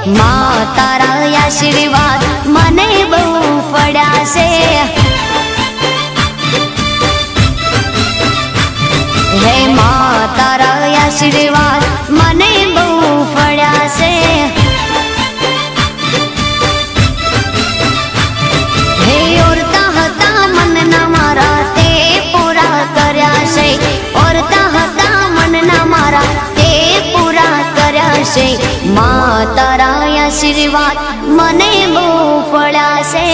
माँ तारा आशीर्वाद मने बहु पड़ा से। हे माँ तारा आशीर्वाद मने बहु पड़ा से। हे औरता हता मन ना मारा ते पूरा कर्या से। औरता हता मन ना मारा ते पूरा कर्या से। माँ तारा आशीर्वाद मने बहु पड़ा से।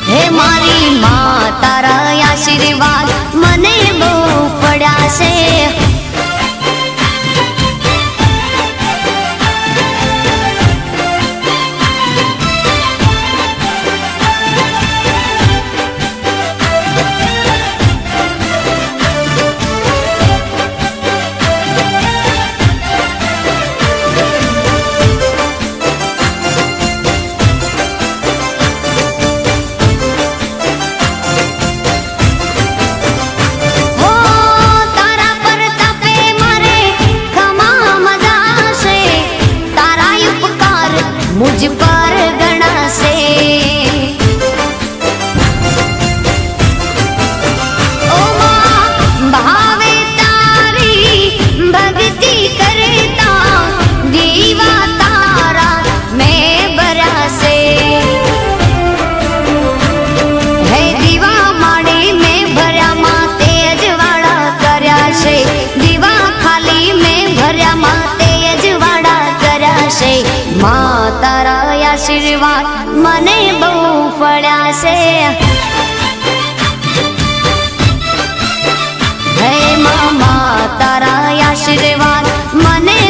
हे मारी माँ तारा आशीर्वाद मने बहु पड़ा से। मुझ पर गणा से। ओ माँ भावे तारी भक्ति करता दीवा तारा मैं बरा से। है दीवा माड़ी में भरा माँ तेज वाड़ा कर्या से। दीवा खाली में भरा माँ तेज वाड़ा कर्या से। माँ तारा आशीर्वाद मने बहु पड़ा से। हे माँ तारा आशीर्वाद मने